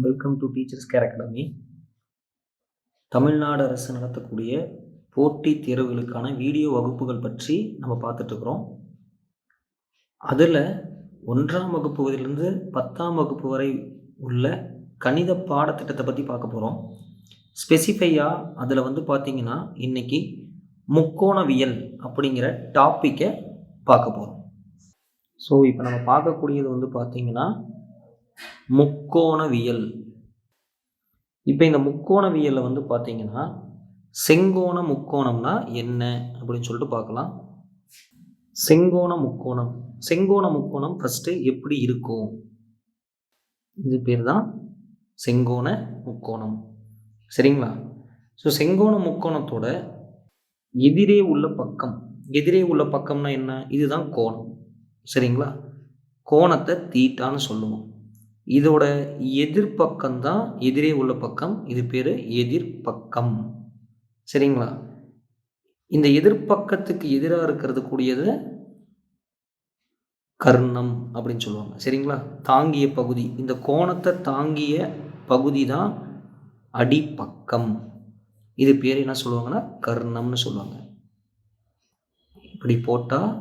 Welcome to teachers care academy. Tamil Nadu அரசு நடத்தக்கூடிய போட்டித் தேர்வுகளுக்கான வீடியோ வகுப்புகள் பற்றி நம்ம பார்த்துட்ருக்குறோம். அதில் 1ஆம் வகுப்புலேருந்து 10ஆம் வகுப்பு வரை உள்ள கணித பாடத்திட்டத்தை பற்றி பார்க்க போகிறோம். ஸ்பெசிஃபையாக அதில் பார்த்திங்கன்னா இன்றைக்கி முக்கோணவியல் அப்படிங்கிற டாப்பிக்கை பார்க்க போகிறோம். ஸோ இப்போ நம்ம பார்க்கக்கூடியது பார்த்திங்கன்னா முக்கோணவியல். இப்போ இந்த முக்கோணவியலில் பார்த்தீங்கன்னா செங்கோண முக்கோணம்னா என்ன அப்படின்னு சொல்லிட்டு பார்க்கலாம். செங்கோண முக்கோணம் ஃபஸ்ட்டு எப்படி இருக்கும்? இது பேர் தான் செங்கோண முக்கோணம். சரிங்களா? ஸோ செங்கோண முக்கோணத்தோட எதிரே உள்ள பக்கம்னா என்ன? இதுதான் கோணம். சரிங்களா? கோணத்தை தீட்டான்னு சொல்லுவோம். இதோட எதிர்பக்கம் தான் எதிரே உள்ள பக்கம். இது பேர் எதிர்பக்கம். சரிங்களா? இந்த எதிர்பக்கத்துக்கு எதிராக இருக்கிறது கூடியது கர்ணம் அப்படின்னு சொல்லுவாங்க. சரிங்களா? தாங்கிய பகுதி, இந்த கோணத்தை தாங்கிய பகுதி தான் அடிப்பக்கம். இது பேர் என்ன சொல்லுவாங்கன்னா கர்ணம்னு சொல்லுவாங்க. இப்படி போட்டால்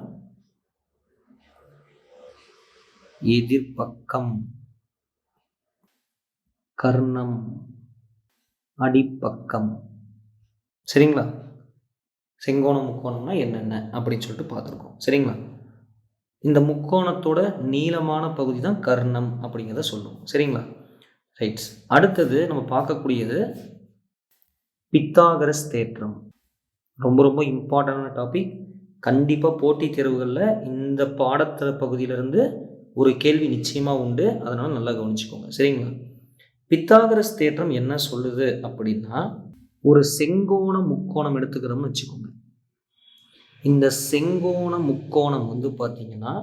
எதிர்பக்கம், கர்ணம், அடிப்பக்கம். சரிங்களா? செங்கோண முக்கோணம்னா என்னென்ன அப்படின்னு சொல்லிட்டு பார்த்துருக்கோம். சரிங்களா? இந்த முக்கோணத்தோட நீளமான பகுதி தான் கர்ணம் அப்படிங்கிறத சொல்லுவோம். சரிங்களா? ரைட்ஸ். அடுத்தது நம்ம பார்க்கக்கூடியது பித்தாகரஸ் தேற்றம். ரொம்ப ரொம்ப இம்பார்ட்டண்டான டாபிக். கண்டிப்பாக போட்டித் தேர்வுகளில் இந்த பாடத்தில் பகுதியிலிருந்து ஒரு கேள்வி நிச்சயமாக உண்டு. அதனால் நல்லா கவனிச்சுக்கோங்க. சரிங்களா? பித்தாகரஸ் தேற்றம் என்ன சொல்லுது அப்படின்னா, ஒரு செங்கோண முக்கோணம் எடுத்துக்கிறோம்னு வச்சுக்கோங்க. இந்த செங்கோண முக்கோணம் பார்த்தீங்கன்னா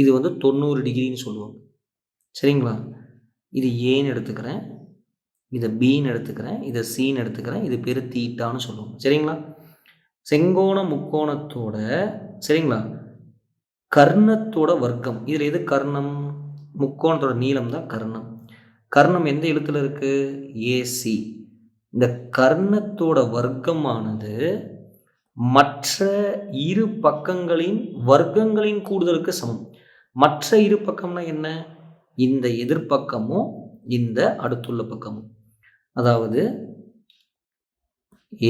இது 90 டிகிரின்னு சொல்லுவாங்க. சரிங்களா? இது ஏன்னு எடுத்துக்கிறேன், இதை பின்னு எடுத்துக்கிறேன், இதை சின்னு எடுத்துக்கிறேன். இது பேர் தீட்டான்னு சொல்லுவாங்க. சரிங்களா? செங்கோண முக்கோணத்தோட சரிங்களா கர்ணத்தோட வர்க்கம். இதில் எது கர்ணம்? முக்கோணத்தோட நீளம் தான் கர்ணம். கர்ணம் எந்த எழுத்துல இருக்கு? ஏசி. இந்த கர்ணத்தோட வர்க்கமானது மற்ற இரு பக்கங்களின் வர்க்கங்களின் கூடுதலுக்கு சமம். மற்ற இரு பக்கம்னா என்ன? இந்த எதிர்பக்கமும் இந்த அடுத்துள்ள பக்கமும். அதாவது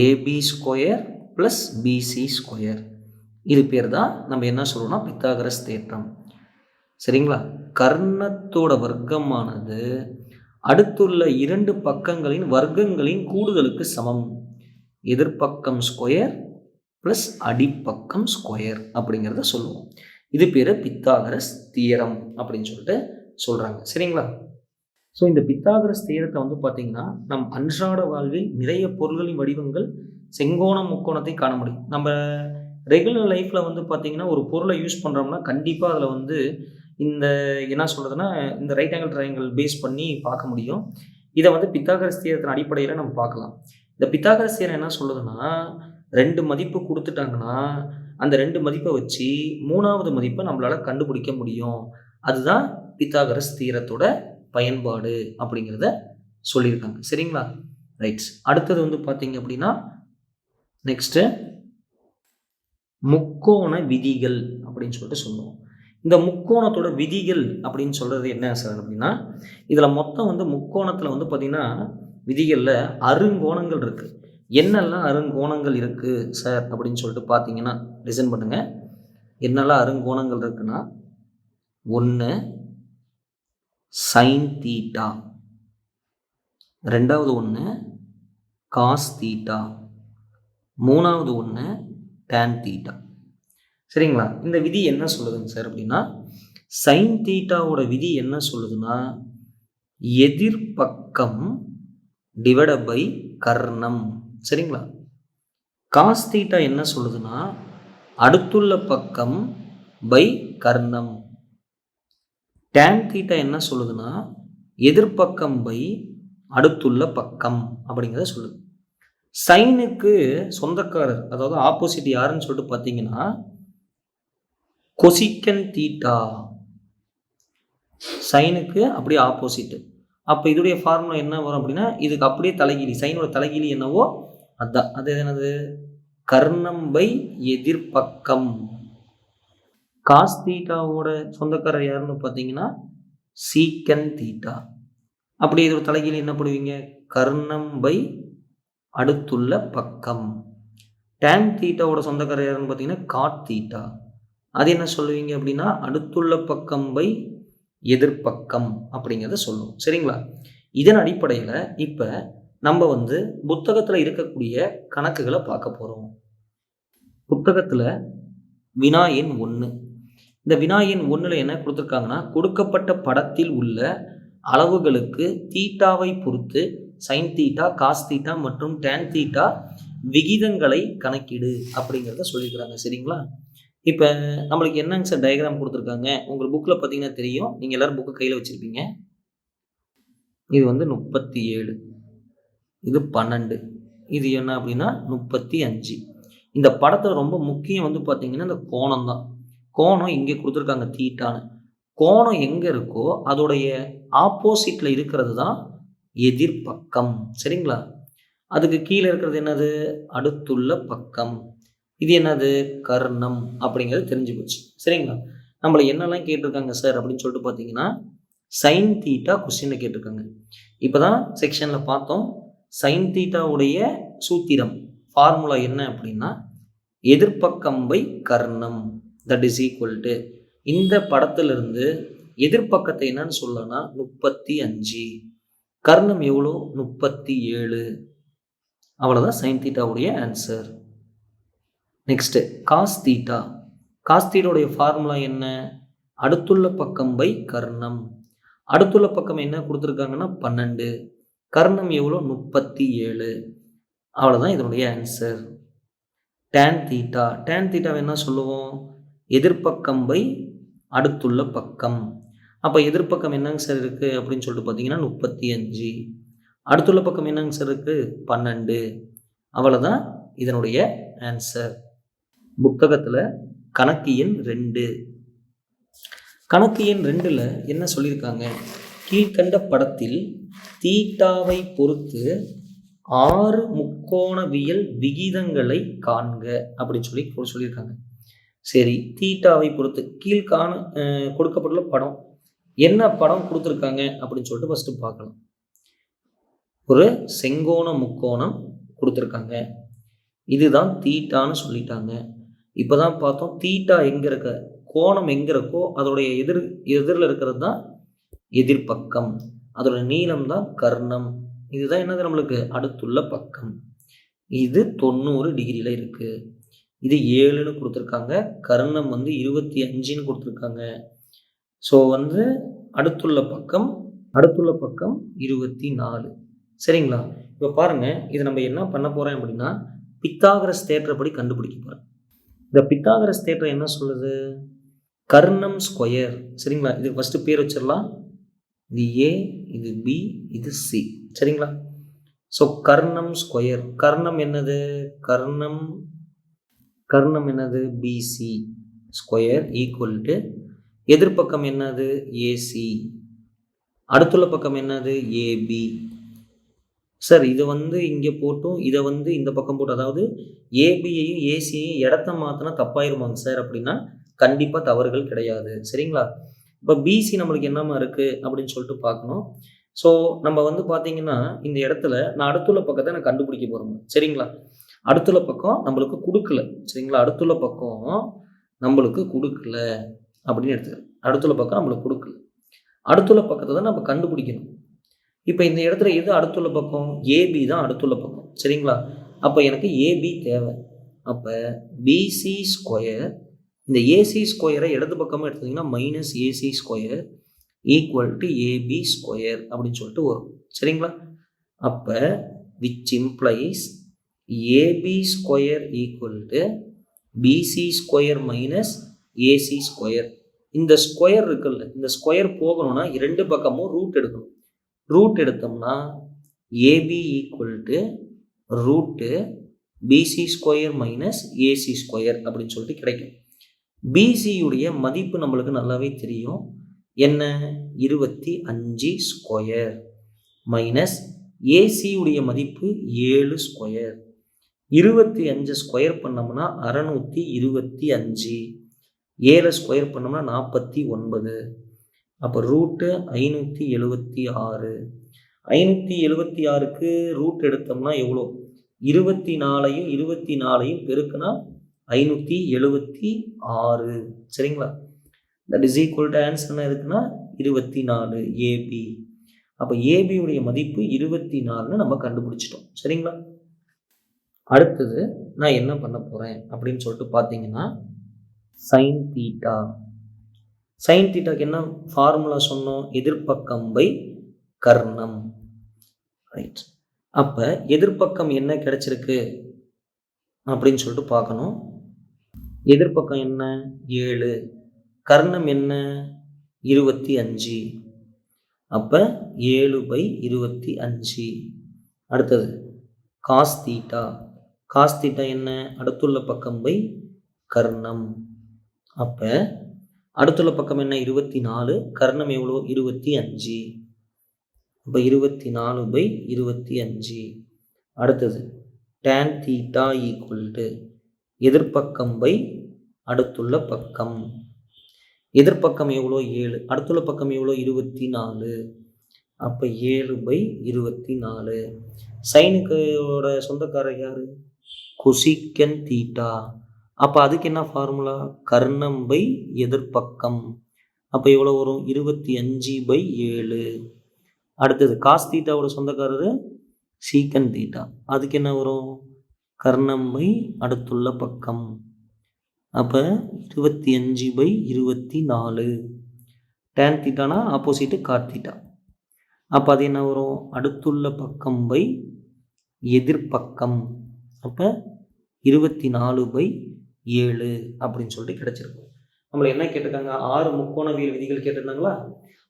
AB square plus BC square. இது பேர் தான் நம்ம என்ன சொல்றோம்னா பித்தாகரஸ் தேற்றம். சரிங்களா? கர்ணத்தோட வர்க்கமானது அடுத்துள்ள இரண்டு பக்கங்களின் வர்க்கங்களின் கூடுதலுக்கு சமம். எதிர்பக்கம் ஸ்கொயர் பிளஸ் அடிப்பக்கம் ஸ்கொயர் அப்படிங்கிறத சொல்லுவோம். இது பேர் பித்தாகரஸ் தியரம் அப்படின்னு சொல்லிட்டு சொல்கிறாங்க. சரிங்களா? ஸோ இந்த பித்தாகரஸ் தியரத்தை பார்த்தீங்கன்னா நம் அன்றாட வாழ்வில் நிறைய பொருள்களின் வடிவங்கள் செங்கோண முக்கோணத்தை காண முடியும். நம்ம ரெகுலர் லைஃப்பில் பார்த்தீங்கன்னா ஒரு பொருளை யூஸ் பண்ணுறோம்னா கண்டிப்பாக அதில் இந்த என்ன சொல்கிறதுனா இந்த ரைட் ஆங்கிள் ட்ரையாங்கிள் பேஸ் பண்ணி பார்க்க முடியும். இதை பித்தாகரஸ் தியரத்தின் அடிப்படையில் நம்ம பார்க்கலாம். இந்த பித்தாகரஸ் தியரம் என்ன சொல்லுதுன்னா, 2 மதிப்பு கொடுத்துட்டாங்கன்னா அந்த 2 மதிப்பை வச்சு 3ஆவது மதிப்பை நம்மளால் கண்டுபிடிக்க முடியும். அதுதான் பித்தாகரஸ் தியரத்தோட பயன்பாடு அப்படிங்கிறத சொல்லியிருக்காங்க. சரிங்களா? ரைட்ஸ். அடுத்தது பார்த்தீங்க அப்படின்னா நெக்ஸ்ட்டு முக்கோண விதிகள் அப்படின்னு சொல்லிட்டு சொல்லுவோம். இந்த முக்கோணத்தோட விதிகள் அப்படின்னு சொல்கிறது என்ன சார் அப்படின்னா, இதில் மொத்தம் முக்கோணத்தில் பார்த்தீங்கன்னா விதிகளில் அருங்கோணங்கள் இருக்குது. என்னெல்லாம் அருங்கோணங்கள் இருக்குது சார் அப்படின்னு சொல்லிட்டு பார்த்தீங்கன்னா லிசன் பண்ணுங்கள். என்னெல்லாம் அருங்கோணங்கள் இருக்குன்னா, 1 சைன் தீட்டா, 2வது 1 காஸ் தீட்டா, 3வது 1 டேன் தீட்டா. சரிங்களா? இந்த விதி என்ன சொல்லுதுங்க சார் அப்படின்னா, சைன் தீட்டாவோட விதி என்ன சொல்லுதுன்னா, எதிர்பக்கம் டிவைட் பை கர்ணம். சரிங்களா? காஸ் தீட்டா என்ன சொல்லுதுன்னா, அடுத்துள்ள பக்கம் பை கர்ணம். டேன் தீட்டா என்ன சொல்லுதுன்னா, எதிர்பக்கம் பை அடுத்துள்ள பக்கம் அப்படிங்கிறத சொல்லுது. சைனுக்கு சொந்தக்காரர் அதாவது ஆப்போசிட் யாருன்னு சொல்லிட்டு பார்த்தீங்கன்னா கொசிக்கன் தீட்டா. சைனுக்கு அப்படியே ஆப்போசிட். அப்போ இதோடைய ஃபார்முலா என்ன வரும் அப்படின்னா, இதுக்கு அப்படியே தலைகீழி, சைனோட தலைகீழி என்னவோ அதுதான். அது என்னது? கர்ணம் பை எதிர்பக்கம். காஸ் தீட்டாவோட சொந்தக்காரர் யாருன்னு பார்த்தீங்கன்னா சீக்கன் தீட்டா. அப்படி இதோட தலைகீழி என்ன பண்ணுவீங்க? கர்ணம் பை அடுத்துள்ள பக்கம். டேன் தீட்டாவோட சொந்தக்காரர் யாருன்னு பார்த்தீங்கன்னா காட் தீட்டா. அது என்ன சொல்லுவீங்க அப்படின்னா அடுத்துள்ள பக்கம் பை எதிர்பக்கம் அப்படிங்கிறத சொல்லுவோம். சரிங்களா? இதன் அடிப்படையில் இப்போ நம்ம புத்தகத்தில் இருக்கக்கூடிய கணக்குகளை பார்க்க போகிறோம். புத்தகத்தில் வினா எண் 1. இந்த வினா எண் 1ல் என்ன கொடுத்துருக்காங்கன்னா, கொடுக்கப்பட்ட படத்தில் உள்ள அளவுகளுக்கு தீட்டாவை பொறுத்து சைன் தீட்டா, காஸ் தீட்டா மற்றும் டேன் தீட்டா விகிதங்களை கணக்கிடு அப்படிங்கிறத சொல்லியிருக்கிறாங்க. சரிங்களா? இப்போ நம்மளுக்கு என்னங்க சார் டயக்ராம் கொடுத்துருக்காங்க? உங்கள் புக்கில் பார்த்தீங்கன்னா தெரியும். நீங்கள் எல்லோரும் புக்கு கையில் வச்சுருப்பீங்க. இது 37, இது 12, இது என்ன அப்படின்னா 35. இந்த படத்தில் ரொம்ப முக்கியம் பார்த்தீங்கன்னா இந்த கோணம் தான். கோணம் இங்கே கொடுத்துருக்காங்க தீட்டான்னு. கோணம் எங்கே இருக்கோ அதோடைய ஆப்போசிட்டில் இருக்கிறது தான் எதிர்பக்கம். சரிங்களா? அதுக்கு கீழே இருக்கிறது என்னது? அடுத்துள்ள பக்கம். இது என்னது? கர்ணம் அப்படிங்கிறது தெரிஞ்சு போச்சு. சரிங்களா? நம்மளை என்னெல்லாம் கேட்டிருக்காங்க சார் அப்படின்னு சொல்லிட்டு பார்த்தீங்கன்னா சைன் தீட்டா கொஸ்டினில் கேட்டிருக்காங்க. இப்போ தான் செக்ஷனில் பார்த்தோம். சைன் தீட்டாவுடைய சூத்திரம் ஃபார்முலா என்ன அப்படின்னா எதிர்பக்கம் பை கர்ணம் தட் இஸ் ஈக்குவல் டு இந்த படத்திலிருந்து எதிர்பக்கத்தை என்னன்னு சொல்லனா 35, கர்ணம் எவ்வளோ? 37. அவ்வளோதான் சைன் தீட்டாவுடைய answer. Next cos theta. Cos தீட்டாவுடைய ஃபார்முலா என்ன? அடுத்துள்ள பக்கம் பை கர்ணம். அடுத்துள்ள பக்கம் என்ன கொடுத்துருக்காங்கன்னா 12, கர்ணம் எவ்வளோ? 37. அவ்வளோதான் இதனுடைய ஆன்சர். Tan theta. டேன் தீட்டாவை என்ன சொல்லுவோம்? எதிர்பக்கம் பை அடுத்துள்ள பக்கம். அப்போ எதிர்பக்கம் என்னங்க சார் இருக்குது அப்படின்னு சொல்லிட்டு பார்த்தீங்கன்னா 35, அடுத்துள்ள பக்கம் என்னங்க சார் இருக்குது? 12. அவ்வளோதான் இதனுடைய ஆன்சர். புத்தகத்தில் கணக்கு எண் 2. கணக்கு எண் 2ல் என்ன சொல்லியிருக்காங்க? கீழ்கண்ட படத்தில் தீட்டாவை பொறுத்து 6 முக்கோணவியல் விகிதங்களை காண்க அப்படின்னு சொல்லியிருக்காங்க. சரி, தீட்டாவை பொறுத்து கொடுக்கப்பட்டுள்ள படம் என்ன படம் கொடுத்துருக்காங்க அப்படின்னு சொல்லிட்டு ஃபஸ்ட்டு பார்க்கலாம். ஒரு செங்கோண முக்கோணம் கொடுத்துருக்காங்க. இதுதான் தீட்டான்னு சொல்லிட்டாங்க. இப்போ தான் பார்த்தோம் தீட்டா எங்கே இருக்க, கோணம் எங்கே இருக்கோ அதோடைய எதிரில் இருக்கிறது தான் எதிர்பக்கம். அதோட நீளம் தான் கர்ணம். இதுதான் என்னது? நம்மளுக்கு அடுத்துள்ள பக்கம். இது 90 டிகிரியில் இருக்குது. இது 7ன்னு கொடுத்துருக்காங்க. கர்ணம் 25ன்னு கொடுத்துருக்காங்க. ஸோ அடுத்துள்ள பக்கம் 24. சரிங்களா? இப்போ பாருங்கள், இது நம்ம என்ன பண்ண போகிறோம் அப்படின்னா பித்தாகரஸ் தேற்றப்படி கண்டுபிடிக்க போகிறேன். இந்த பித்தாகரஸ் தேற்றம் என்ன சொல்லுது? கர்ணம் ஸ்கொயர். சரிங்களா? இது ஃபஸ்ட்டு பேர் வச்சிடலாம். இது ஏ, இது பி, இது சி. சரிங்களா? ஸோ கர்ணம் ஸ்கொயர். கர்ணம் என்னது? கர்ணம் என்னது? பிசி ஸ்கொயர் ஈக்குவல் டு எதிர்பக்கம் என்னது? ஏசி. அடுத்துள்ள பக்கம் என்னது? ஏபி. சார் இது இங்கே போட்டும் இதை இந்த பக்கம் போட்டு, அதாவது ஏபியையும் ஏசியையும் இடத்த மாற்றினா தப்பாயிருமாங்க சார் அப்படின்னா கண்டிப்பாக தவறுகள் கிடையாது. சரிங்களா? இப்போ பிசி நம்மளுக்கு என்னமா இருக்குது அப்படின்னு சொல்லிட்டு பார்க்கணும். ஸோ நம்ம பார்த்தீங்கன்னா இந்த இடத்துல நான் அடுத்துள்ள பக்கத்தை நான் கண்டுபிடிக்க போகிறோம். சரிங்களா? அடுத்துள்ள பக்கம் நம்மளுக்கு கொடுக்கல. சரிங்களா? அடுத்துள்ள பக்கம் நம்மளுக்கு கொடுக்கல அப்படின்னு எடுத்துக்கிறேன். அடுத்துள்ள பக்கம் நம்மளுக்கு கொடுக்கல. அடுத்துள்ள பக்கத்தை தான் நம்ம கண்டுபிடிக்கணும். இப்போ இந்த இடத்துல எது அடுத்துள்ள பக்கம்? ஏபி தான் அடுத்துள்ள பக்கம். சரிங்களா? அப்போ எனக்கு ஏபி தேவை. அப்போ பிசி ஸ்கொயர், இந்த ஏசி ஸ்கொயரை இடது பக்கமாக எடுத்தீங்கன்னா minus AC square equal to AB square அப்படின்னு சொல்லிட்டு வரும். சரிங்களா? அப்போ which implies AB square equal to BC square minus AC square. இந்த ஸ்கொயர் இருக்குல்ல, இந்த ஸ்கொயர் போகணும்னா இரண்டு பக்கமும் ரூட் எடுக்கணும். ரூட் எடுத்தோம்னா AB equal to root BC square minus AC square அப்படின்னு சொல்லிட்டு கிடைக்கும். பிசியுடைய மதிப்பு நம்மளுக்கு நல்லாவே தெரியும். என்ன? 25 ஸ்கொயர். மைனஸ் ஏசி உடைய மதிப்பு 7 ஸ்கொயர். 25 ஸ்கொயர் பண்ணோம்னா 625. 7 ஸ்கொயர் பண்ணோம்னா 49. அப்போ ரூட்டு 576. 576க்கு ரூட் எடுத்தோம்னா எவ்வளோ? 24ஐயும் 24ஐயும் பெருக்குனா 576. சரிங்களா? That is equal to answer என்ன இருக்குன்னா 24 ஏபி. அப்போ ஏபியுடைய மதிப்பு 24ன்னு நம்ம கண்டுபிடிச்சிட்டோம். சரிங்களா? அடுத்தது நான் என்ன பண்ண போகிறேன் அப்படின்னு சொல்லிட்டு பார்த்தீங்கன்னா சைன் தீட்டா. சைன் தீட்டாக்கு என்ன ஃபார்முலா சொன்னோம்? எதிர்பக்கம் பை கர்ணம். ரைட். அப்போ எதிர்பக்கம் என்ன கிடைச்சிருக்கு அப்படின்னு சொல்லிட்டு பார்க்கணும். எதிர்பக்கம் என்ன? 7. கர்ணம் என்ன? 25. அப்போ 7/25. அடுத்தது காஸ் தீட்டா. காஸ் தீட்டா என்ன? அடுத்துள்ள பக்கம் பை கர்ணம். அப்போ அடுத்துள்ள பக்கம் என்ன? 24. கர்ணம் எவ்வளோ? 25. அப்போ 24/25. அடுத்தது tan தீட்டா ஈக்குவல் டு எதிர்பக்கம் பை அடுத்துள்ள பக்கம். எதிர்பக்கம் எவ்வளோ? 7. அடுத்துள்ள பக்கம் எவ்வளோ? 24. அப்போ 7/24. சைனுக்கோட சொந்தக்காரர் யார்? கொசிக்கன் தீட்டா. அப்போ அதுக்கு என்ன ஃபார்முலா? Karnam by எதிர்பக்கம். அப்போ எவ்வளோ வரும்? 25/7. அடுத்தது காஸ் தீட்டாவோட சொந்தக்காரர் சீக்கன் தீட்டா. அதுக்கு என்ன வரும்? கர்ணம் பை அடுத்துள்ள பக்கம். அப்போ 25/24. டேன் தீட்டானா ஆப்போசிட்டு காட் தீட்டா. அப்போ அது என்ன வரும்? அடுத்துள்ள பக்கம் பை எதிர்பக்கம். அப்போ 24/7 அப்படின்னு சொல்லிட்டு கிடைச்சிருக்கும். நம்மளை என்ன கேட்டிருக்காங்க? 6 முக்கோணவியல் விதிகள் கேட்டிருந்தாங்களா?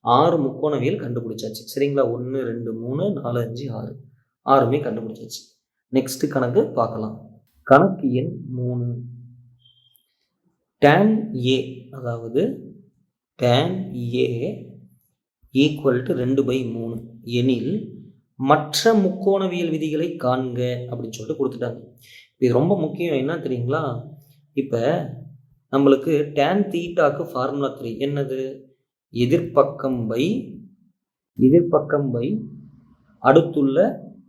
6 முக்கோணவியல் கண்டுபிடிச்சாச்சு. சரிங்களா? 1 2 3 4 5 6 6மே கண்டுபிடிச்சாச்சு. நெக்ஸ்ட் கணக்கு பார்க்கலாம். கணக்கு எண் 3. tan A, அதாவது tan A ஈக்குவல் டு 2/3 எனில் மற்ற முக்கோணவியல் விதிகளை காண்க அப்படின்னு சொல்லிட்டு கொடுத்துட்டாங்க. இது ரொம்ப முக்கியம். என்ன தெரியுங்களா? இப்போ நம்மளுக்கு tan தீட்டாக்கு ஃபார்முலா 3 என்னது? எதிர்பக்கம் பை அடுத்துள்ள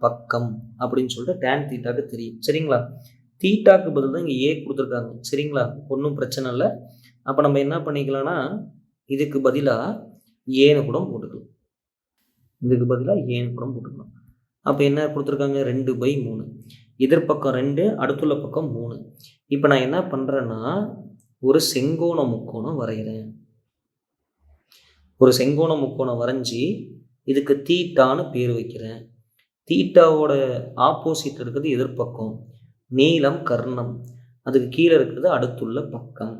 பக்கம் அப்படின்னு சொல்லிட்டு tan தீட்டாக்கு தெரியும். சரிங்களா? தீட்டாக்கு பதில் தான் இங்கே ஏ கொடுத்துருக்காங்க. சரிங்களா? ஒன்றும் பிரச்சனை இல்லை. அப்போ நம்ம என்ன பண்ணிக்கலாம்னா இதுக்கு பதிலாக ஏன்னு கூட போட்டுக்கலாம். இதுக்கு பதிலாக ஏன்னு கூட போட்டுக்கலாம். அப்போ என்ன கொடுத்துருக்காங்க? 2/3. எதிர்பக்கம் 2, அடுத்துள்ள பக்கம் 3. இப்போ நான் என்ன பண்ணுறேன்னா ஒரு செங்கோண முக்கோணம் வரைகிறேன். ஒரு செங்கோண முக்கோணம் வரைஞ்சி இதுக்கு தீட்டான்னு பேர் வைக்கிறேன். தீட்டாவோட ஆப்போசிட் இருக்கிறது எதிர்பக்கம். நீளம் கர்ணம். அதுக்கு கீழே இருக்கிறது அடுத்துள்ள பக்கம்.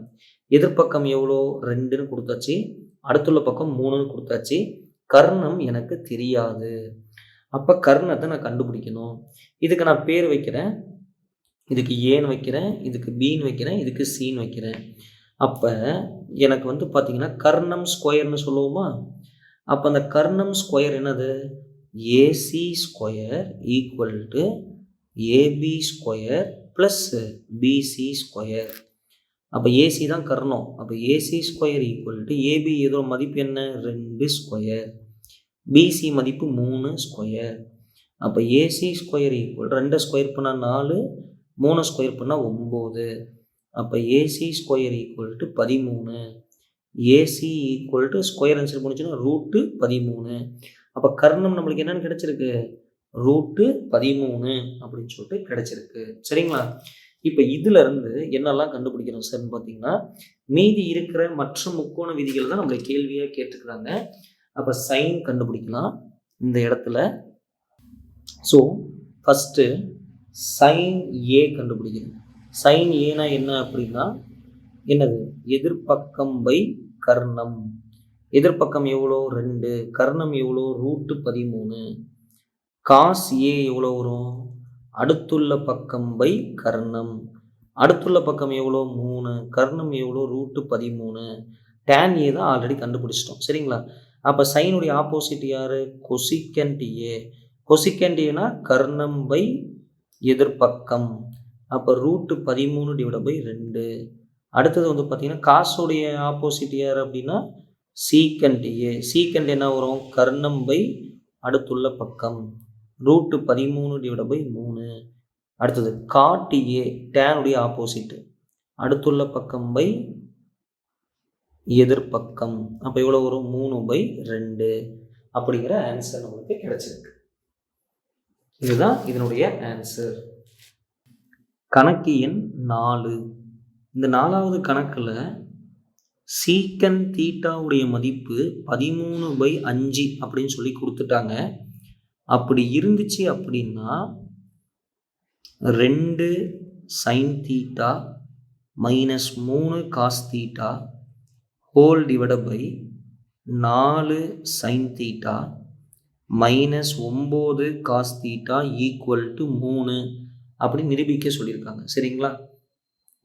எதிர்பக்கம் எவ்வளோ? 2ன்னு கொடுத்தாச்சு. அடுத்துள்ள பக்கம் 3ன்னு கொடுத்தாச்சு. கர்ணம் எனக்கு தெரியாது. அப்போ கர்ணத்தை நான் கண்டுபிடிக்கணும். இதுக்கு நான் பேர் வைக்கிறேன். இதுக்கு ஏன்னு வைக்கிறேன், இதுக்கு பின்னு வைக்கிறேன், இதுக்கு சின்னு வைக்கிறேன். அப்போ எனக்கு வந்து பார்த்தீங்கன்னா கர்ணம் ஸ்கொயர்னு சொல்லுவோமா? அப்போ அந்த கர்ணம் ஸ்கொயர் என்னது? AC square equal to AB square plus BC square. அப்போ ஏசி தான் கர்ணம். அப்போ AC square equal to AB ஏதோ மதிப்பு என்ன? 2 ஸ்கொயர். பிசி மதிப்பு 3 ஸ்கொயர். அப்போ ஏசி ஸ்கொயர் ஈக்குவல் 2 ஸ்கொயர் பண்ணால் 4, 3 ஸ்கொயர் பண்ணால் 9. அப்போ AC square equal to 13. AC equal to square answer பண்ணிச்சுன்னா ரூட்டு 13. அப்போ கர்ணம் நம்மளுக்கு என்னென்னு கிடச்சிருக்கு? ரூட்டு 13 அப்படின்னு சொல்லிட்டு கிடச்சிருக்கு. சரிங்களா? இப்போ இதிலிருந்து என்னெல்லாம் கண்டுபிடிக்கணும் சார்ன்னு பார்த்தீங்கன்னா மீதி இருக்கிற மற்ற முக்கோண விதிகள் தான் நம்மளை கேள்வியாக கேட்டுக்கிறாங்க. அப்போ சைன் கண்டுபிடிக்கலாம் இந்த இடத்துல. ஸோ ஃபஸ்ட்டு சைன் ஏ கண்டுபிடிக்கணும். சைன் ஏனா என்ன அப்படின்னா என்னது? எதிர்பக்கம் பை கர்ணம். எதிர்பக்கம் எவ்வளோ? 2. கர்ணம் எவ்வளோ? ரூட்டு 13. காஸ் ஏ எவ்வளோ வரும்? அடுத்துள்ள பக்கம் பை கர்ணம். அடுத்துள்ள பக்கம் எவ்வளோ? 3. கர்ணம் எவ்வளோ? ரூட்டு 13. tan ஏ தான் ஆல்ரெடி கண்டுபிடிச்சிட்டோம். சரிங்களா? அப்போ சைனுடைய ஆப்போசிட் யார்? கொசிக்கண்ட் ஏ. கொசிக்கண்ட் ஏனா கர்ணம் பை எதிர்பக்கம். அப்போ √13/2. அடுத்தது வந்து பார்த்தீங்கன்னா காசுடைய ஆப்போசிட் யார் அப்படின்னா சீக்கண்ட் ஏ. சீக்கண்ட் என்ன வரும்? கர்ணம் பை அடுத்துள்ள பக்கம் √13/3. அடுத்தது காட் ஏ, டேனுடைய ஆப்போசிட் அடுத்துள்ள பக்கம் பை எதிர்பக்கம். அப்போ எவ்வளோ வரும்? 3/2 அப்படிங்கிற ஆன்சர் நம்மளுக்கு கிடைச்சிருக்கு. இதுதான் இதனுடைய ஆன்சர். கணக்கு எண் 4. இந்த 4வது கணக்கில் சீக்கன் தீட்டாவுடைய மதிப்பு 13/5 அப்படின்னு சொல்லி கொடுத்துட்டாங்க. அப்படி இருந்துச்சு அப்படின்னா 2 sine theta minus 3 cos theta whole divided by 4 sine theta minus 9 cos theta equal to 3 அப்படி நிரூபிக்க சொல்லியிருக்காங்க. சரிங்களா?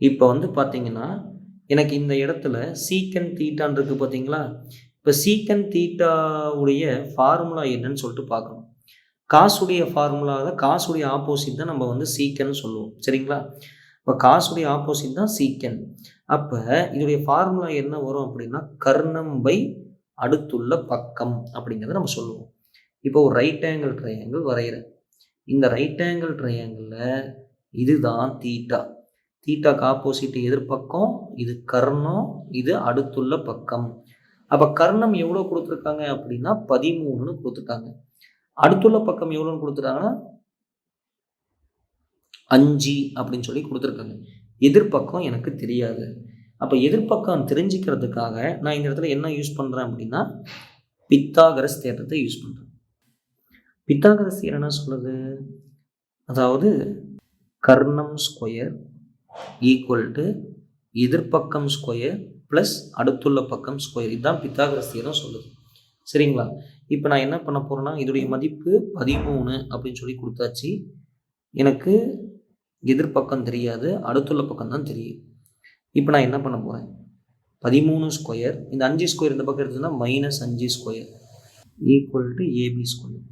இப்போ வந்து பார்த்தீங்கன்னா எனக்கு இந்த இடத்துல சீக்கன் தீட்டான் இருக்குது பார்த்தீங்களா? இப்போ சீக்கன் தீட்டாவுடைய ஃபார்முலா என்னன்னு சொல்லிட்டு பார்க்கணும். காசுடைய ஃபார்முலா தான், காசுடைய ஆப்போசிட் தான் நம்ம வந்து சீக்கன்னு சொல்லுவோம். சரிங்களா? இப்போ காசுடைய ஆப்போசிட் தான் சீக்கன். அப்போ இதோடைய ஃபார்முலா என்ன வரும் அப்படின்னா கர்ணம் பை அடுத்துள்ள பக்கம் அப்படிங்கிறத நம்ம சொல்லுவோம். இப்போ ஒரு ரைட் ஆங்கிள் ட்ரையாங்கிள் வரைகிறேன். இந்த ரைட் ஆங்கிள் ட்ரையாங்கிளில் இதுதான் தீட்டா. தீட்டாக்கு ஆப்போசிட் எதிர்பக்கம், இது கர்ணம், இது அடுத்துள்ள பக்கம். அப்போ கர்ணம் எவ்வளோ கொடுத்துருக்காங்க அப்படின்னா 13ன்னு கொடுத்துட்டாங்க. அடுத்துள்ள பக்கம் எவ்வளோன்னு கொடுத்துட்டாங்கன்னா 5 அப்படின்னு சொல்லி கொடுத்துருக்காங்க. எதிர்பக்கம் எனக்கு தெரியாது. அப்போ எதிர்பக்கம் தெரிஞ்சுக்கிறதுக்காக நான் இந்த இடத்துல என்ன யூஸ் பண்ணுறேன் அப்படின்னா பித்தாகரஸ் தேற்றத்தை யூஸ் பண்ணுறேன். பித்தாகரஸ் என்ன சொல்லுது? அதாவது கர்ணம் ஸ்கொயர் ஈக்குவல் டு எதிர்பக்கம் ஸ்கொயர் ப்ளஸ் அடுத்துள்ள பக்கம் ஸ்கொயர். இதுதான் பித்தாகரஸ் தியரம் சொல்லுது. சரிங்களா? இப்போ நான் என்ன பண்ண போகிறேன்னா இதோடைய மதிப்பு 13 அப்படின்னு சொல்லி கொடுத்தாச்சு. எனக்கு எதிர்பக்கம் தெரியாது, அடுத்துள்ள பக்கம் தான் தெரியும். இப்போ நான் என்ன பண்ண போகிறேன்? 13 ஸ்கொயர், இந்த 5 ஸ்கொயர் இந்த பக்கம் எடுத்ததுன்னா minus 5 square equal to AB square.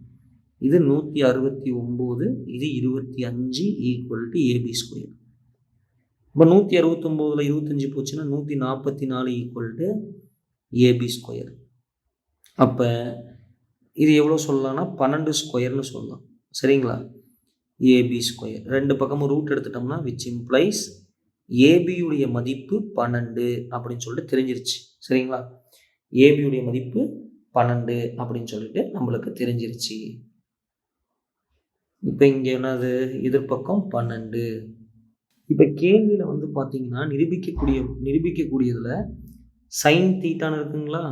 இது 169, இது 25 ஈக்குவல் டு ஏபி ஸ்கொயர். இப்போ 169ல் 25 போச்சுன்னா 144 ஈக்குவல் டு ஏபி ஸ்கொயர். அப்போ இது எவ்வளோ சொல்லலாம்னா 12 ஸ்கொயர்னு சொல்லலாம். சரிங்களா? ஏபி ஸ்கொயர் ரெண்டு பக்கமும் ரூட் எடுத்துட்டோம்னா விச் இம்ப்ளைஸ் ஏபியுடைய மதிப்பு 12 அப்படின்னு சொல்லிட்டு தெரிஞ்சிருச்சு. சரிங்களா? ஏபியுடைய மதிப்பு 12 அப்படின்னு சொல்லிட்டு நம்மளுக்கு தெரிஞ்சிருச்சு. இப்போ இங்கே என்னது? எதிர்பக்கம் 12. இப்போ கேள்வியில் வந்து பார்த்தீங்கன்னா நிரூபிக்கக்கூடியதில் சைன் தீட்டான்னு இருக்குங்களா?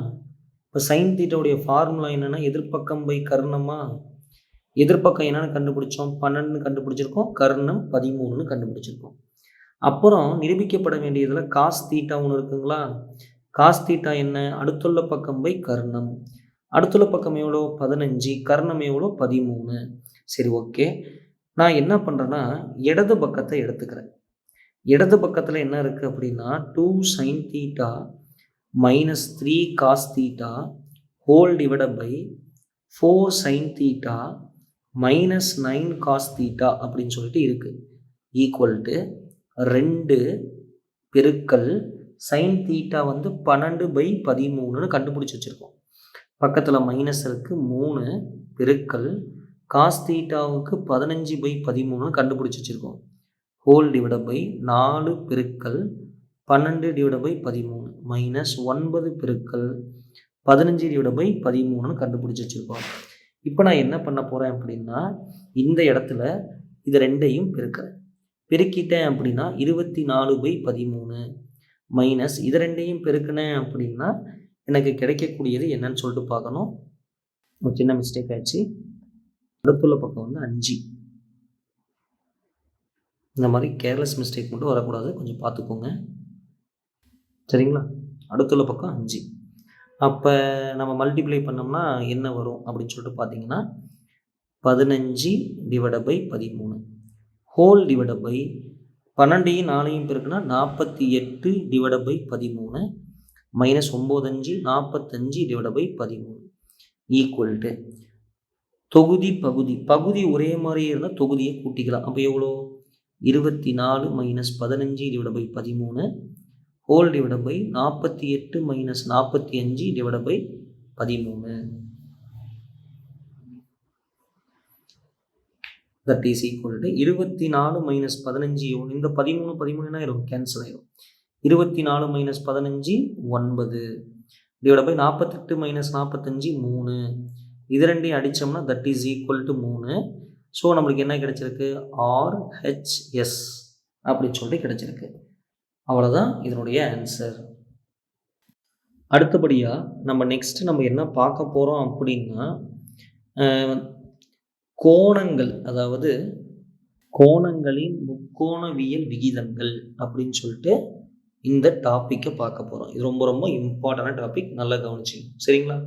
இப்போ சைன் தீட்டாவுடைய ஃபார்முலா என்னென்னா எதிர்பக்கம் பை கர்ணமா? எதிர்பக்கம் என்னென்னு கண்டுபிடிச்சோம்? 12ன்னு கண்டுபிடிச்சிருக்கோம். கர்ணம் 13ன்னு கண்டுபிடிச்சிருக்கோம். அப்புறம் நிரூபிக்கப்பட வேண்டியதில் காஸ் தீட்டா ஒன்று இருக்குங்களா? காஸ் தீட்டா என்ன? அடுத்துள்ள பக்கம் பை கர்ணம். அடுத்துள்ள பக்கம் எவ்வளோ? 15. கர்ணம் எவ்வளோ? 13. சரி, ஓகே. நான் என்ன பண்ணுறேன்னா இடது பக்கத்தை எடுத்துக்கிறேன். இடது பக்கத்தில் என்ன இருக்குது அப்படின்னா 2 sine theta minus 3 cos theta whole divided by 4 sine theta minus 9 cos theta அப்படின்னு சொல்லிட்டு இருக்குது. ஈக்குவல் டு 2 பெருக்கல் சைன் தீட்டா வந்து 12/13ன்னு கண்டுபிடிச்சி வச்சுருக்கோம். பக்கத்தில் மைனஸ் இருக்குது. 3 பெருக்கல் காஸ் தீட்டாவுக்கு 15/13ன்னு கண்டுபிடிச்சி வச்சுருக்கோம். ஹோல் டிவைடட் பை 4 பெருக்கல் 12/13 மைனஸ் 9 பெருக்கல் 15/13ன்னு கண்டுபிடிச்சி வச்சுருக்கோம். இப்போ நான் என்ன பண்ண போகிறேன் அப்படின்னா இந்த இடத்துல இது ரெண்டையும் பெருக்கிட்டேன் அப்படின்னா 24/13 மைனஸ் இது ரெண்டையும் பெருக்கினேன் அப்படின்னா எனக்கு கிடைக்கக்கூடியது என்னன்னு சொல்லிட்டு பார்க்கணும். ஒரு சின்ன மிஸ்டேக் ஆயிடுச்சு. அடுத்துள்ள பக்கம் வந்து 5. இந்த மாதிரி கேர்லெஸ் மிஸ்டேக் மட்டும் வரக்கூடாது, கொஞ்சம் பார்த்துக்கோங்க. சரிங்களா? அடுத்துள்ள பக்கம் 5. அப்போ நம்ம மல்டிப்ளை பண்ணோம்னா என்ன வரும் அப்படின்னு சொல்லிட்டு பார்த்தீங்கன்னா 15/13 ஹோல் டிவைடட் பை 12யும் 4யும் பெருக்குனா 48/13 மைனஸ் 9 5 45/13 ஈக்குவல் டு தொகுதி பகுதி பகுதி ஒரே மாதிரி இருந்தால் தொகுதியை கூட்டிக்கலாம். அப்போ எவ்வளோ 24 minus 15 divide by 13 whole divide by 48 minus 45 divide by 13 that is equal to 24 minus 15 இந்த 13 என்ன ஆயிரும் கேன்சல் ஆயிரும். 24 மைனஸ் 15 9 டிவைட் பை 48 மைனஸ் 45 3 இது ரெண்டையும் அடித்தோம்னா that is equal to 3. So நம்மளுக்கு என்ன கிடைச்சிருக்கு RHS அப்படின்னு சொல்லிட்டு கிடைச்சிருக்கு. அவ்வளோதான் இதனுடைய ஆன்சர். அடுத்தபடியாக நம்ம என்ன பார்க்க போகிறோம் அப்படின்னா கோணங்கள், அதாவது கோணங்களின் முக்கோணவியல் விகிதங்கள் அப்படின்னு சொல்லிட்டு இந்த டாப்பிக்கை பார்க்க போகிறோம். இது ரொம்ப ரொம்ப இம்பார்ட்டண்டான டாபிக், நல்லா கவனிச்சிங்க சரிங்களா.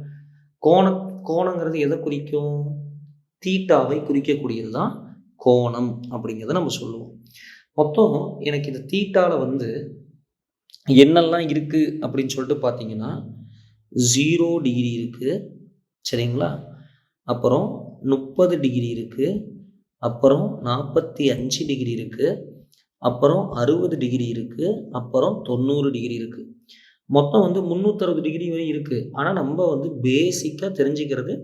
கோணங்கிறது எதை குறிக்கும்? தீட்டாவை குறிக்கக்கூடியது தான் கோணம் அப்படிங்கிறத நம்ம சொல்லுவோம். மொத்தம் எனக்கு இந்த தீட்டாவில் என்னெல்லாம் இருக்குது அப்படின்னு சொல்லிட்டு பார்த்தீங்கன்னா 0 டிகிரி இருக்குது சரிங்களா, அப்புறம் 30 டிகிரி இருக்குது, அப்புறம் 45 டிகிரி இருக்குது, அப்புறம் 60 டிகிரி இருக்குது, அப்புறம் 90 டிகிரி இருக்குது. மொத்தம் 360 டிகிரி வரை இருக்குது. ஆனால் நம்ம பேசிக்காக தெரிஞ்சுக்கிறது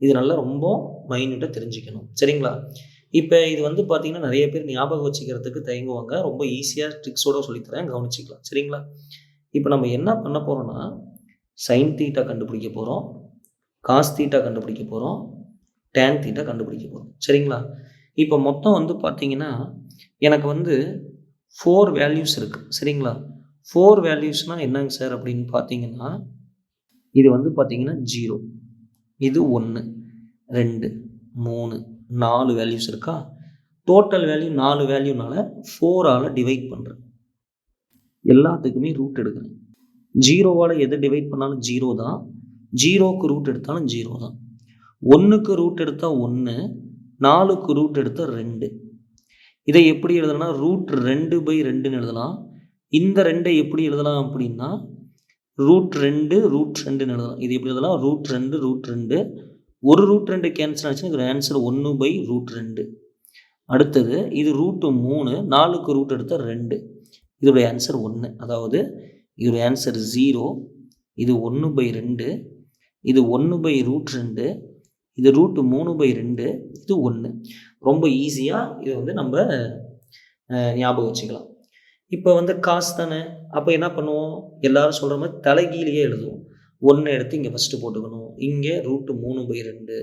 இது நல்லா ரொம்ப மைன்யூட்டாக தெரிஞ்சுக்கணும் சரிங்களா. இப்போ இது பார்த்தீங்கன்னா நிறைய பேர் ஞாபகம் வச்சுக்கிறதுக்கு தயங்குவாங்க. ரொம்ப ஈஸியாக ட்ரிக்ஸோடு சொல்லித்தரேன், கவனிச்சிக்கலாம் சரிங்களா. இப்போ நம்ம என்ன பண்ண போகிறோம்னா சைன் தீட்டா கண்டுபிடிக்க போகிறோம், காஸ் தீட்டா கண்டுபிடிக்க போகிறோம், டேன் தீட்டா கண்டுபிடிக்க போகிறோம் சரிங்களா. இப்போ மொத்தம் பார்த்தீங்கன்னா எனக்கு 4 வேல்யூஸ் இருக்குது சரிங்களா. 4 வேல்யூஸ்னால் என்னங்க சார் அப்படின்னு பார்த்தீங்கன்னா இது பார்த்தீங்கன்னா 0, இது 1 2 3 4 வேல்யூஸ் இருக்கா. டோட்டல் வேல்யூ 4 வேல்யூனால 4ஆல் டிவைட் பண்ணுறேன், எல்லாத்துக்குமே ரூட் எடுக்கிறேன். 0வால் எதை டிவைட் பண்ணாலும் 0 தான், 0க்கு ரூட் எடுத்தாலும் 0 தான். 1க்கு ரூட் எடுத்தால் 1, 4க்கு ரூட் எடுத்தால் 2. இதை எப்படி எழுதலாம்னா √2/2ன்னு எழுதலாம். இந்த 2ஐ எப்படி எழுதலாம் அப்படின்னா √2 எழுதலாம். இது எப்படி எழுதலாம் √2 ஒரு √2 கேன்சல் ஆச்சுன்னா இது ஆன்சர் 1/√2. அடுத்தது இது √3, 4க்கு ரூட் எடுத்தால் 2, இதோடைய ஆன்சர் 1. அதாவது இதோடைய ஆன்சர் 0, இது 1/2, இது 1/√2, இது √3/2, இது 1. ரொம்ப ஈஸியாக இது நம்ம ஞாபகம் வச்சுக்கலாம். இப்போ காசு தானே, அப்போ என்ன பண்ணுவோம், எல்லாரும் சொல்கிற மாதிரி தலைகீழியே எழுதுவோம். 1 எடுத்து இங்கே ஃபஸ்ட்டு போட்டுக்கணும், இங்கே √3/2,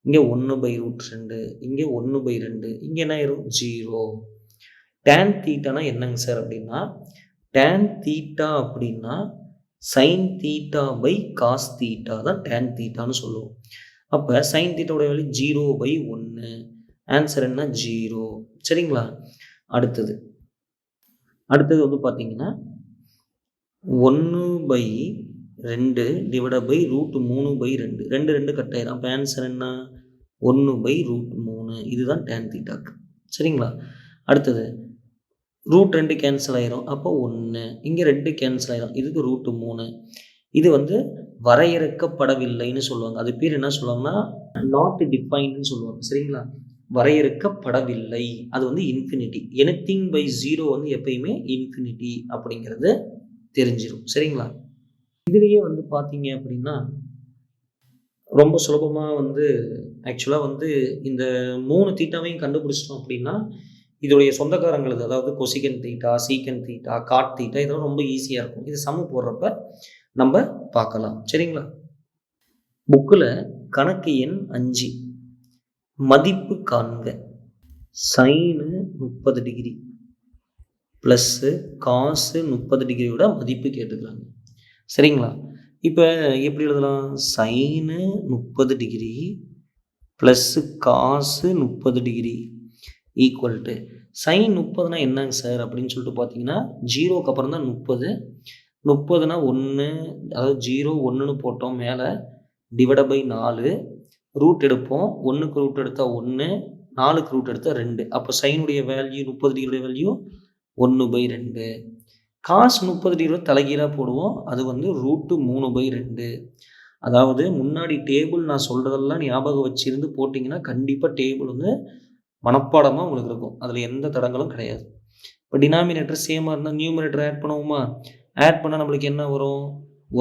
இங்கே 1/√2, இங்கே 1/2, இங்கே என்ன ஆயிரும் 0. டேன் தீட்டானா என்னங்க சார் அப்படின்னா, டேன் தீட்டா அப்படின்னா sine theta by cos theta தான் டேன் தீட்டான்னு சொல்லுவோம். அப்போ சைன் தீட்டாவோட வேல்யூ 0/1, ஆன்சர் என்ன 0 சரிங்களா. அடுத்தது பார்த்தீங்கன்னா 1/2 டிவைட் பை √3/2, 2 கட் ஆயிரும். அப்போ ஆன்சர் என்ன 1/√3, இதுதான் டேன் தீட்டாக்கு சரிங்களா. அடுத்தது √2 கேன்சல் ஆயிரும், அப்போ 1, இங்கே 2 கேன்சல் ஆயிரும், இதுக்கு √3. இது வரையறுக்கப்படவில்லைன்னு சொல்லுவாங்க. அது பேர் என்ன சொல்லுவாங்கன்னா நாட் டிஃபைன்டுன்னு சொல்லுவாங்க சரிங்களா. வரையறுக்கப்படவில்லை, அது இன்ஃபினிட்டி. எனிதிங் பை 0 எப்பயுமே இன்ஃபினிட்டி அப்படிங்கிறது தெரிஞ்சிடும் சரிங்களா. இதுலேயே பார்த்தீங்க அப்படின்னா ரொம்ப சுலபமாக ஆக்சுவலாக இந்த 3 தீட்டாவையும் கண்டுபிடிச்சிட்டோம் அப்படின்னா இதோடைய சொந்தக்காரங்களது, அதாவது cosecant theta, secant theta, cot theta, இதெல்லாம் ரொம்ப ஈஸியாக இருக்கும். இது சம போடுறப்ப நம்ம பார்க்கலாம் சரிங்களா. புக்கில் கணக்கு எண் 5 மதிப்பு காண்க. சைனு 30 டிகிரி ப்ளஸ்ஸு காசு 30 டிகிரியோட மதிப்பு கேட்டுக்கிறாங்க சரிங்களா. இப்போ எப்படி எழுதலாம், சைனு 30 டிகிரி ப்ளஸ்ஸு காசு 30 டிகிரி ஈக்குவல் டு சைன் 30னா என்னங்க சார் அப்படின்னு சொல்லிட்டு பார்த்தீங்கன்னா 0க்கு அப்புறம் தான் 30, 30னா 1, அதாவது 0 1ன்னு போட்டோம் மேலே, டிவைட் பை 4, ரூட் எடுப்போம். 1க்கு ரூட் எடுத்தால் 1, 4க்கு ரூட் எடுத்தால் 2. அப்போ சைனுடைய வேல்யூ 30 டிகிரியோட வேல்யூ 1/2. காசு 30 டிகிரி தலைகீழாக போடுவோம், அது √3/2. அதாவது முன்னாடி டேபிள் நான் சொல்கிறதெல்லாம் ஞாபகம் வச்சிருந்து போட்டிங்கன்னா கண்டிப்பாக டேபிள் வந்து மனப்பாடமாக உங்களுக்கு இருக்கும். அதில் எந்த தடங்களும் கிடையாது. இப்போ டினாமினேட்டர் சேமாக இருந்தால் நியூமரேட்டர் ஆட் பண்ணுவோமா? ஆட் பண்ணால் நம்மளுக்கு என்ன வரும்?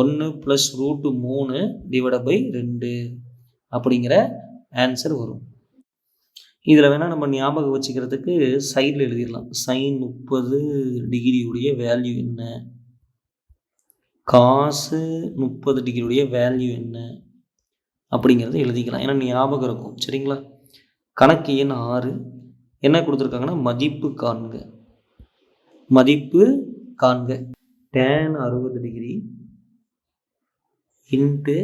1 + √3 / 2 அப்படிங்கிற ஆன்சர் வரும். இதில் வேணால் நம்ம ஞாபகம் வச்சுக்கிறதுக்கு சைடில் எழுதிடலாம். sin 30 டிகிரியுடைய வேல்யூ என்ன, cos 30 டிகிரியுடைய வேல்யூ என்ன அப்படிங்கிறத எழுதிக்கலாம். ஏன்னா ஞாபகம் இருக்கும். சரிங்களா? கணக்கு எண் 6 என்ன கொடுத்துருக்காங்கன்னா மதிப்பு காண்க. மதிப்பு காண்க. tan 60 degree into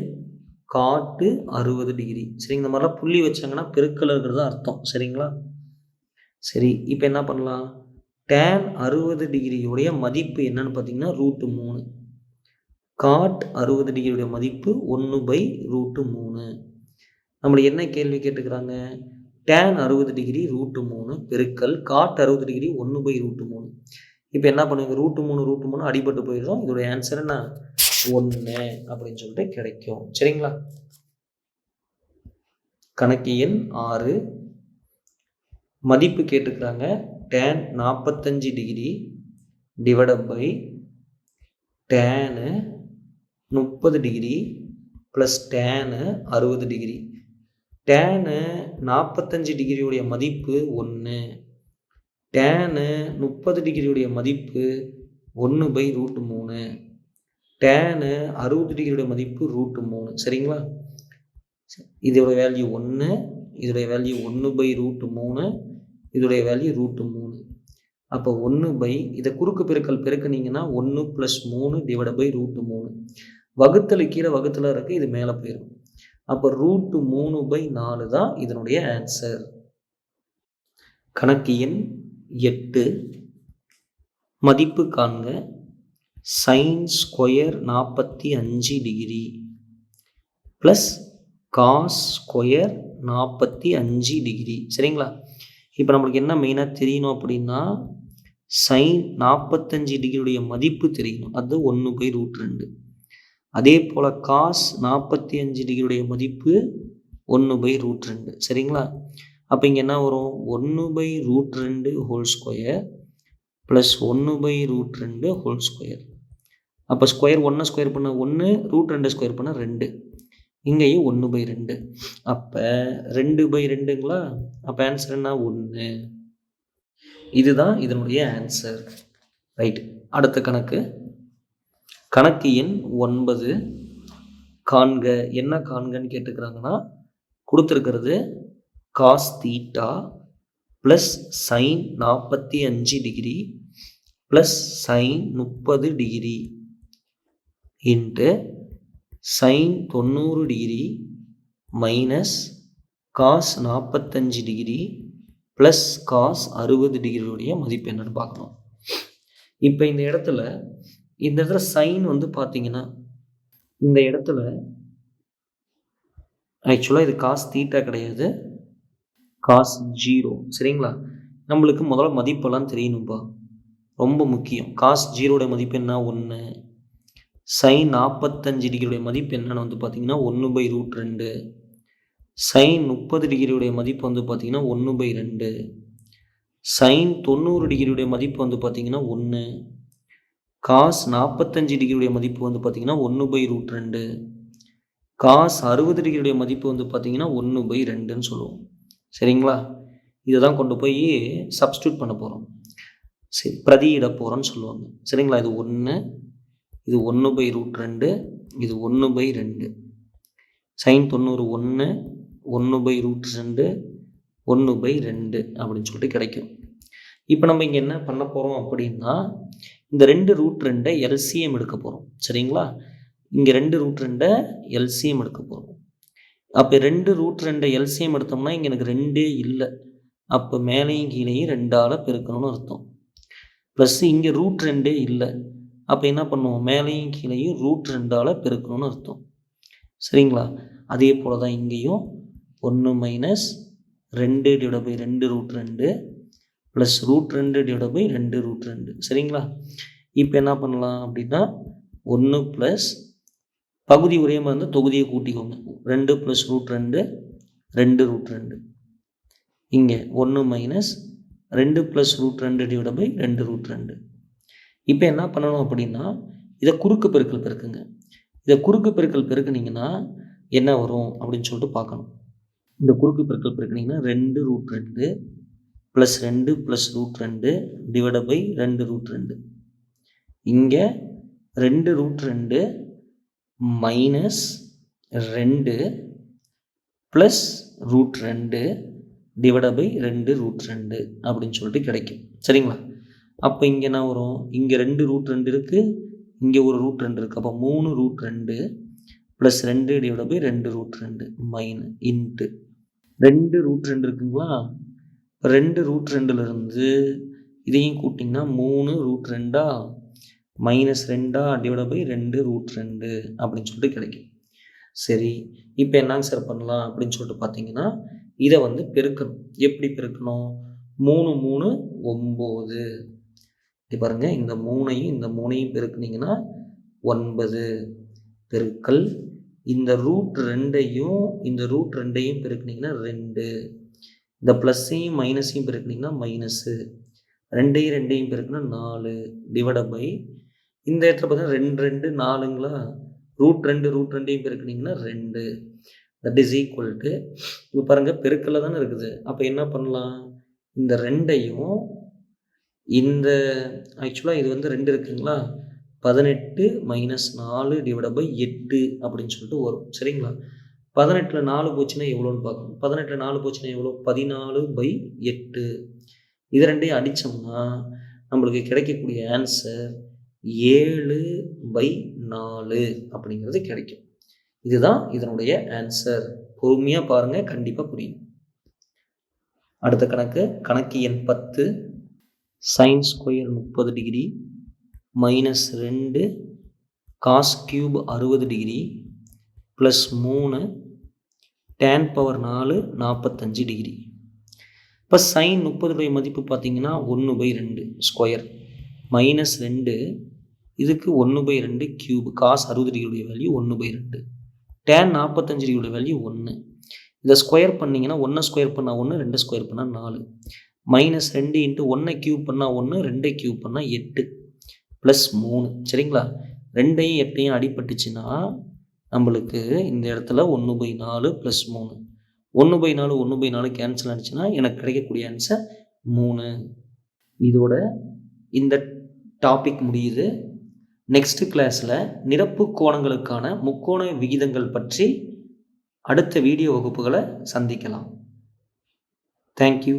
cot 60 degree. சரி, இந்த மாதிரிலாம் புள்ளி வச்சாங்கன்னா பெருக்கல் இருக்கிறது அர்த்தம். சரிங்களா? சரி, இப்போ என்ன பண்ணலாம்? tan 60 டிகிரியுடைய மதிப்பு என்னன்னு பார்த்தீங்கன்னா √3. cot 60 டிகிரியுடைய மதிப்பு 1/√3. நம்மளை என்ன கேள்வி கேட்டுக்கிறாங்க? tan 60 டிகிரி √3 பெருக்கல் cot 60 டிகிரி 1/√3. இப்போ என்ன பண்ணுங்க? √3 அடிபட்டு போயிடும். இதோடைய ஆன்சர் என்ன? 1 அப்படின்னு சொல்லிட்டு கிடைக்கும். சரிங்களா? கணக்கு எண் 6 மதிப்பு கேட்டுக்கிறாங்க. tan 45 degree / tan 30 degree plus tan 60 degree. tan 45 டிகிரியுடைய மதிப்பு 1, tan 30 டிகிரியுடைய மதிப்பு 1/√3, tan 60 டிகிரியுடைய மதிப்பு √3. சரிங்களா? இதோட வேல்யூ 1, இதோடைய வேல்யூ 1/√3, இதோடைய வேல்யூ √3. அப்போ 1 இதை குறுக்கு பெருக்கல் பெருக்குனீங்கன்னா 1 + 3 / √3. வகுத்தல் கீழே வகுத்தல இருக்கு, இது மேலே போயிடும். அப்போ √3/4 தான் இதனுடைய ஆன்சர். கணக்கு எண் 8 மதிப்பு காண்க. sin square 45 degree plus cos square 45 degree. சரிங்களா? இப்போ நம்மளுக்கு என்ன மெயினாக தெரியணும் அப்படின்னா sin 45 டிகிரியுடைய மதிப்பு தெரியணும். அது 1/√2. அதே போல் cos 45 டிகிரியுடைய மதிப்பு 1/√2. சரிங்களா? அப்போ இங்கே என்ன வரும்? 1/√2 whole square plus 1/√2 whole square. அப்போ ஸ்கொயர் 1 ஸ்கொயர் பண்ண 1, √2 ஸ்கொயர் பண்ண 2. இங்கேயும் 1/2. அப்போ 2/2ங்களா? அப்போ ஆன்சர் என்ன? 1. இதுதான் இதனுடைய ஆன்சர். ரைட். அடுத்த கணக்கு. கணக்கு எண் 9 காண்க. என்ன காண்கன்னு கேட்டுக்கிறாங்கன்னா கொடுத்துருக்கிறது cos θ plus sin 45 degree plus sin 30 degree into sin 90 degree minus cos 45 degree plus cos 60 டிகிரியுடைய மதிப்பு என்னன்னு பார்க்கணும். இப்போ இந்த இடத்துல சைன் வந்து பார்த்தீங்கன்னா இந்த இடத்துல ஆக்சுவலாக இது cos θ கிடையாது, cos 0. சரிங்களா? நம்மளுக்கு முதல்ல மதிப்பெல்லாம் தெரியணும்ப்பா, ரொம்ப முக்கியம். cos 0 மதிப்பு என்ன? 1. sin 45 டிகிரியுடைய மதிப்பு என்னன்னு வந்து பார்த்தீங்கன்னா 1/√2. sin 30 டிகிரியுடைய மதிப்பு வந்து பார்த்தீங்கன்னா 1/2. sin 90 டிகிரியுடைய மதிப்பு வந்து பார்த்தீங்கன்னா 1. cos 45 டிகிரியுடைய மதிப்பு வந்து பார்த்தீங்கன்னா 1/√2. cos 60 டிகிரியுடைய மதிப்பு வந்து பார்த்தீங்கன்னா 1/2ன்னு சொல்லுவோம். சரிங்களா? இதை தான் கொண்டு போய் சப்ஸ்டியூட் பண்ண போகிறோம். சரி, பிரதியிட போகிறோன்னு சொல்லுவாங்க. சரிங்களா? இது 1, இது 1/√2, இது 1/2. sin 90 1, 1/√2, 1/2 அப்படின்னு சொல்லிட்டு கிடைக்கும். இப்போ நம்ம இங்கே என்ன பண்ண போகிறோம் அப்படின்னா இந்த 2√2 எல்சிஎம் எடுக்க போகிறோம். சரிங்களா? இங்கே 2√2 எல்சிஎம் எடுக்க போகிறோம். அப்போ 2√2 எல்சிஎம் எடுத்தோம்னா இங்கே எனக்கு 2 இல்லை. அப்போ மேலேயும் கீழேயும் 2ஆல் பெருக்கணும்னு அர்த்தம். ப்ளஸ் இங்கே √2 இல்லை. அப்போ என்ன பண்ணுவோம்? மேலேயும் கீழேயும் √2ஆல் பெருக்கணும்னு அர்த்தம். சரிங்களா? அதே போல் தான் இங்கேயும் 1 - 2 / 2√2 ப்ளஸ் √2 / 2√2. சரிங்களா? இப்போ என்ன பண்ணலாம் அப்படின்னா 1 + பகுதி ஒரே மாதிரி இருந்தால் தொகுதியை கூட்டிக்கோங்க. 2 + √2 2 √2. இங்கே 1 மைனஸ் 2 + √2 டிவைட் பை 2 √2. இப்போ என்ன பண்ணணும் அப்படின்னா இதை குறுக்கு பெருக்கல் பெருக்குங்க. இதை குறுக்கு பெருக்கல் பெருக்குனீங்கன்னா என்ன வரும் அப்படின்னு சொல்லிட்டு பார்க்கணும். இந்த குறுக்கு பெருக்கல் பெருக்குனீங்கன்னா 2 √2 ப்ளஸ் 2 + √2 டிவைட் பை 2 √2. இங்கே 2 √2 மைனஸ் 2 ப்ளஸ் √2 டிவைட் பை 2 √2 அப்படின்னு சொல்லிட்டு கிடைக்கும். சரிங்களா? அப்போ இங்கே என்ன வரும்? இங்கே 2 √2 இருக்குது, இங்கே ஒரு √2 இருக்குது. அப்போ 3 √2 plus 2 divide by 2 √2 minus into 2 √2 இருக்குங்களா? 2 √2லேருந்து இதையும் கூட்டிங்கன்னா 3 √2 மைனஸ் 2 டிவைட் பை 2 √2 அப்படின்னு சொல்லிட்டு கிடைக்கும். சரி, இப்போ என்னங்க சார் பண்ணலாம் அப்படின்னு சொல்லிட்டு பார்த்தீங்கன்னா இதை வந்து பெருக்கணும். எப்படி பெருக்கணும்? 3 3 9. இது பாருங்கள், இந்த 3ஐயும் இந்த 3ஐயும் பெருக்குனீங்கன்னா 9 பெருக்கல் இந்த √2ஐயும் இந்த √2ஐயும் பெருக்குனீங்கன்னா 2. இந்த ப்ளஸ்ஸையும் மைனஸையும் பெருக்குனீங்கன்னா மைனஸு. 2ஐயும் 2ஐயும் பெருக்குனா 4 டிவைட் பை இந்த இடத்துல பார்த்தீங்கன்னா 2 2 4ங்களா? √2ஐயும் பெருக்குனீங்கன்னா 2. தட் இஸ் ஈக்குவல் டு இப்போ பாருங்கள் பெருக்கல்ல தானே இருக்குது. அப்போ என்ன பண்ணலாம்? இந்த 2ஐயும் இந்த ஆக்சுவலாக இது வந்து 2 இருக்குங்களா? 18 மைனஸ் 4 டிவைட் பை 8 அப்படின்னு சொல்லிட்டு வரும். சரிங்களா? 18ல் 4 போச்சுன்னா எவ்வளோன்னு பார்க்கணும். 18ல் 4 போச்சுன்னா எவ்வளோ? 14/8. இது ரெண்டையும் அடித்தோம்னா நம்மளுக்கு கிடைக்கக்கூடிய ஆன்சர் 7/4 அப்படிங்கிறது கிடைக்கும். இதுதான் இதனுடைய ஆன்சர். பொறுமையாக பாருங்கள், கண்டிப்பாக புரியும். அடுத்த கணக்கு எண் 10. Sine square 30 degree minus 2 cos cube 60 degree plus 3 tan power 4 45 degree. இப்போ சைன் 30 மதிப்பு பார்த்தீங்கன்னா 1/2 ஸ்கொயர் மைனஸ் 2 இதுக்கு 1/2 கியூப் காஸ் 60 டிகிரியுடைய வேல்யூ 1/2 tan 45 டிகிரியுடைய வேல்யூ 1. இதை ஸ்கொயர் பண்ணிங்கன்னா 1 ஸ்கொயர் பண்ணால் 1, 2 ஸ்கொயர் பண்ணால் 4 மைனஸ் 2 இன்ட்டு 1 கியூப் பண்ணால் 1, 2 கியூப் பண்ணால் 8 ப்ளஸ் 3. சரிங்களா? 2ஐயும் 8ஐயும் அடிப்பட்டுச்சுன்னா நம்மளுக்கு இந்த இடத்துல 1/4 ப்ளஸ் 3. 1/4 1/4 கேன்சல் ஆனிச்சுன்னா எனக்கு கிடைக்கக்கூடிய ஆன்சர் 3. இதோட இந்த டாபிக் முடியுது. நெக்ஸ்ட் கிளாஸில் நிரப்பு கோணங்களுக்கான முக்கோண விகிதங்கள் பற்றி அடுத்த வீடியோ வகுப்புகளை சந்திக்கலாம். தேங்க்யூ.